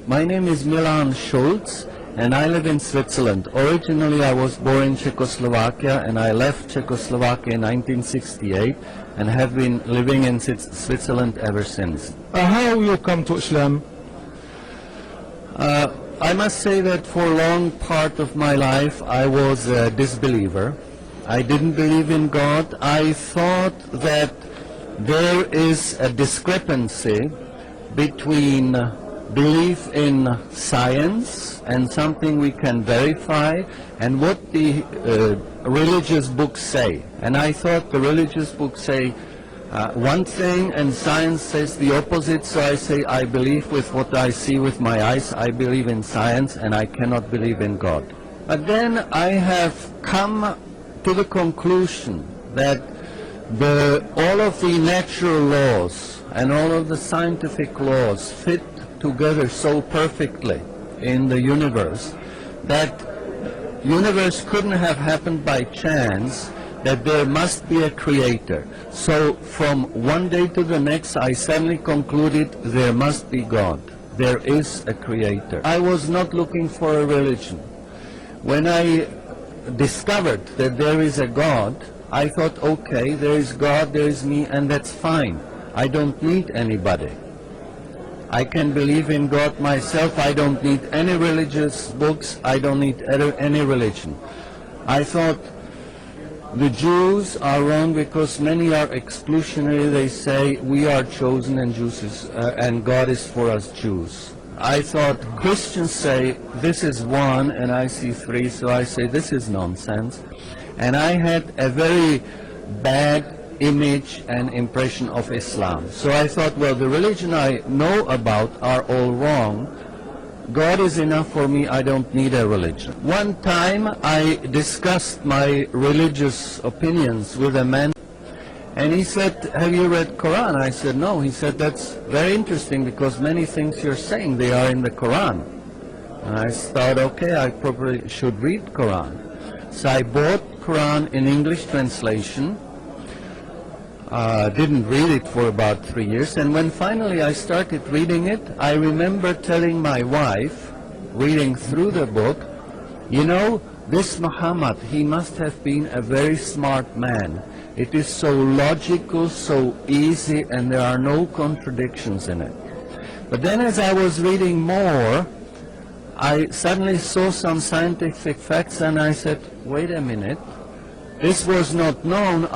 My name is Milan Schulz, and I live in Switzerland. Originally, I was born in Czechoslovakia, and I left Czechoslovakia in 1968, and have been living in Switzerland ever since. How you come to Islam? I must say that for a long part of my life, I was a disbeliever. I didn't believe in God. I thought that there is a discrepancy between belief in science and something we can verify and what the religious books say. And I thought the religious books say one thing and science says the opposite, so I say I believe with what I see with my eyes. I believe in science and I cannot believe in God. But then I have come to the conclusion that all of the natural laws and all of the scientific laws fit together so perfectly in the universe that universe couldn't have happened by chance, that there must be a creator. So from one day to the next I suddenly concluded there must be God. There is a creator. I was not looking for a religion. When I discovered that there is a God, I thought, okay, there is God, there is me, and that's fine. I don't need anybody. I can believe in God myself. I don't need any religious books. I don't need any religion. I thought the Jews are wrong because many are exclusionary. They say we are chosen and God is for us Jews. I thought Christians say this is one and I see three, so I say this is nonsense. And I had a very bad image and impression of Islam. So I thought, well, the religion I know about are all wrong. God is enough for me. I don't need a religion. One time I discussed my religious opinions with a man, and he said, have you read Quran? I said, no. He said, that's very interesting because many things you're saying, they are in the Quran. And I thought, okay, I probably should read Quran. So I bought Quran in English translation. Didn't read it for about 3 years, and when finally I started reading it, I remember telling my wife, reading through the book, you know, this Muhammad, he must have been a very smart man. It is so logical, so easy, and there are no contradictions in it. But then as I was reading more, I suddenly saw some scientific facts, and I said, wait a minute, this was not known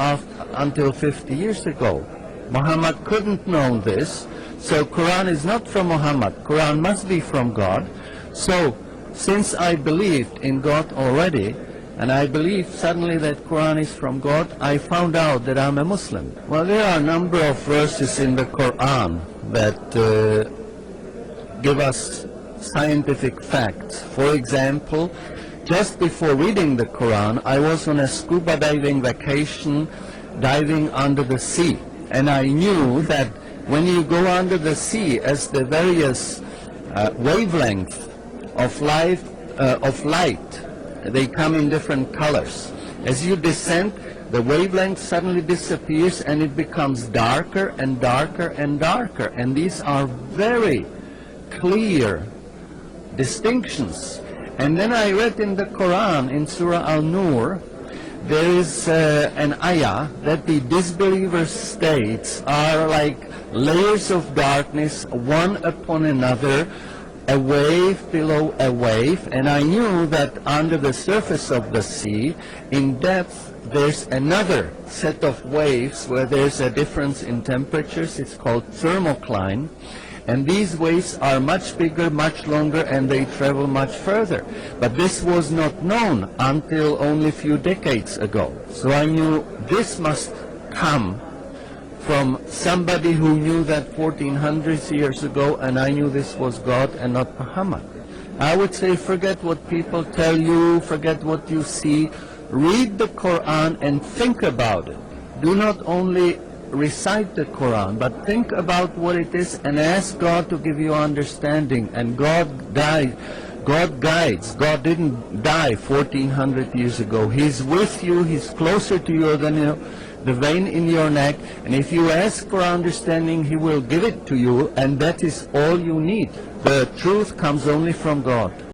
until 50 years ago. Muhammad couldn't know this, so Quran is not from Muhammad. Quran must be from God. So, since I believed in God already, and I believed suddenly that Quran is from God, I found out that I'm a Muslim. Well, there are a number of verses in the Quran that give us scientific facts. For example, just before reading the Quran, I was on a scuba diving vacation, diving under the sea. And I knew that when you go under the sea, as the various wavelengths of light, they come in different colors. As you descend, the wavelength suddenly disappears and it becomes darker and darker and darker. And these are very clear distinctions. And then I read in the Quran, in Surah Al-Nur, there is an ayah that the disbeliever states are like layers of darkness, one upon another, a wave below a wave. And I knew that under the surface of the sea, in depth, there's another set of waves where there's a difference in temperatures. It's called thermocline. And these waves are much bigger, much longer, and they travel much further. But this was not known until only a few decades ago. So I knew this must come from somebody who knew that 1400 years ago, and I knew this was God and not Muhammad. I would say forget what people tell you, forget what you see. Read the Quran and think about it. Do not only recite the Quran, but think about what it is and ask God to give you understanding. And God guides. God didn't die 1400 years ago. He's with you. He's closer to you than the vein in your neck, and if you ask for understanding, He will give it to you, and that is all you need. The truth comes only from God.